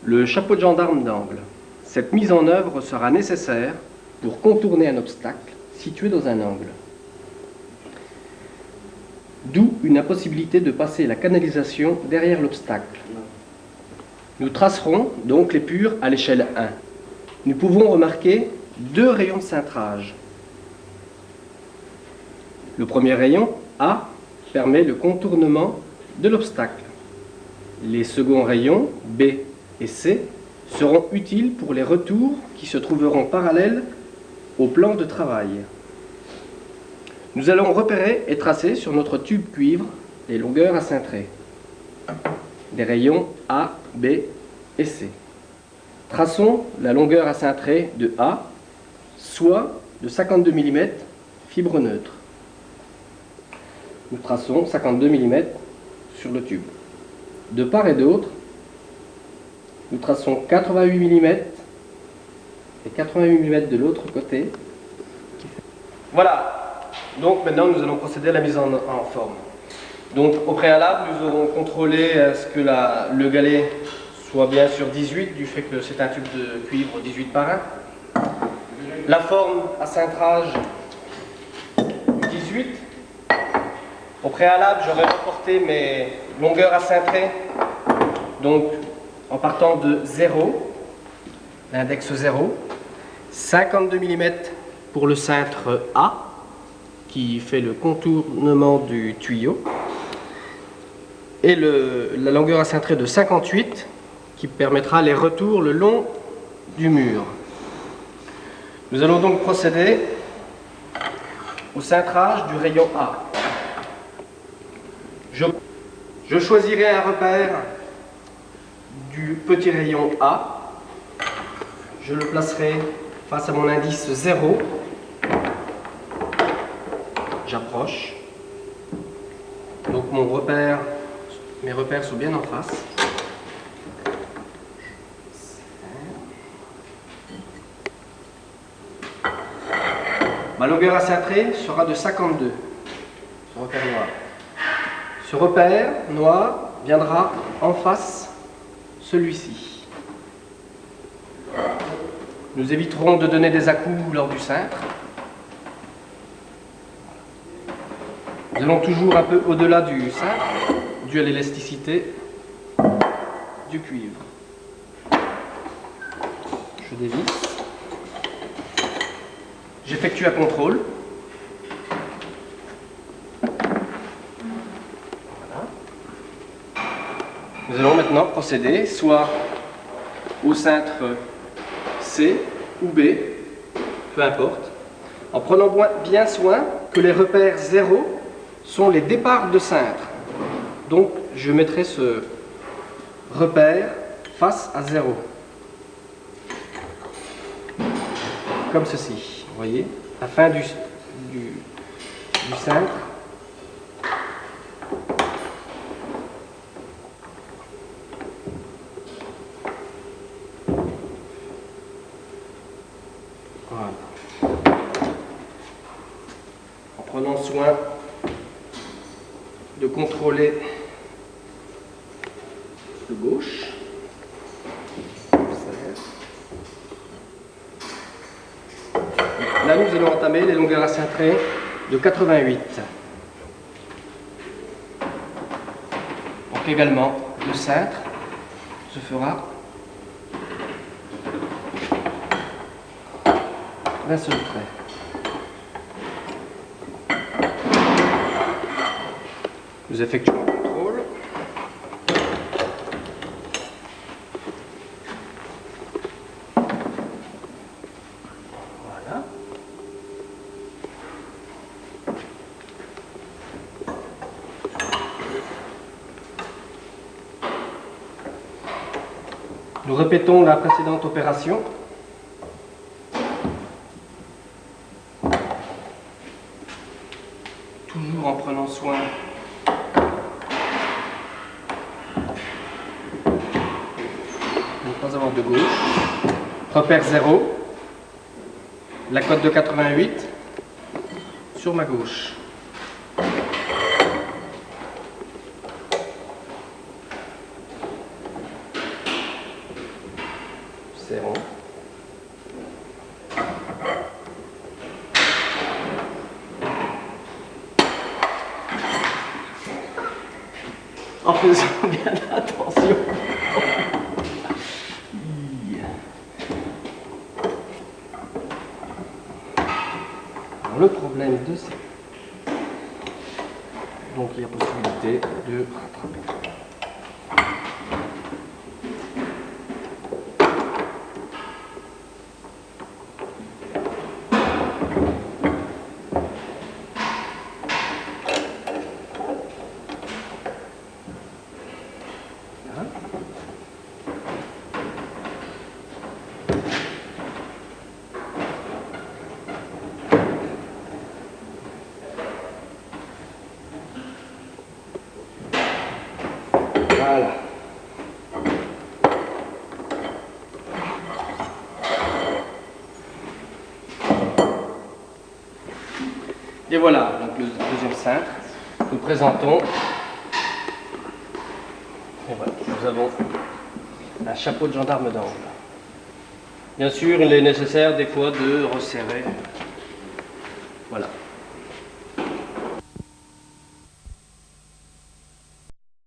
Le chapeau de gendarme d'angle. Cette mise en œuvre sera nécessaire pour contourner un obstacle situé dans un angle. D'où une impossibilité de passer la canalisation derrière l'obstacle. Nous tracerons donc l'épure à l'échelle 1. Nous pouvons remarquer deux rayons de cintrage. Le premier rayon, A, permet le contournement de l'obstacle. Les seconds rayons, B et C, seront utiles pour les retours qui se trouveront parallèles au plan de travail. Nous allons repérer et tracer sur notre tube cuivre les longueurs à cintrer des rayons A, B et C. Traçons la longueur à cintrer de A, soit de 52 mm fibre neutre. Nous traçons 52 mm sur le tube. De part et d'autre, nous traçons 88 mm et 88 mm de l'autre côté. Voilà. Donc maintenant nous allons procéder à la mise en forme. Donc au préalable nous aurons contrôlé ce que le galet soit bien sur 18 du fait que c'est un tube de cuivre 18 par 1. La forme à cintrage 18. Au préalable j'aurais reporté mes longueurs à cintrer donc en partant de 0, l'index 0, 52 mm pour le cintre A qui fait le contournement du tuyau, et la longueur à cintrer de 58 qui permettra les retours le long du mur. Nous allons donc procéder au cintrage du rayon A. Je choisirai un repère du petit rayon A. Je le placerai face à mon indice 0. J'approche. Donc mes repères sont bien en face. Ma longueur à cintrer sera de 52, ce repère noir. Ce repère noir viendra en face celui-ci. Nous éviterons de donner des à-coups lors du cintre. Nous allons toujours un peu au-delà du cintre, dû à l'élasticité du cuivre. Je dévisse. J'effectue un contrôle. Voilà. Nous allons maintenant procéder soit au cintre C ou B, peu importe, en prenant bien soin que les repères 0 sont les départs de cintre. Donc je mettrai ce repère face à 0. Comme ceci, vous voyez, la fin du cintre. Voilà. En prenant soin de contrôler le gauche. Là, nous allons entamer les longueurs à cintrer de 88. Donc également, le cintre se fera d'un seul trait. Nous effectuons le contrôle. Voilà. Nous répétons la précédente opération. Toujours en prenant soin de ne pas avoir de gauche. Repère 0, la cote de 88 sur ma gauche. en faisant bien attention. Alors, le problème de ça, donc il y a possibilité de rattraper. Voilà. Et voilà, donc le deuxième cintre. Nous présentons. Et voilà, nous avons un chapeau de gendarme d'angle. Bien sûr, il est nécessaire des fois de resserrer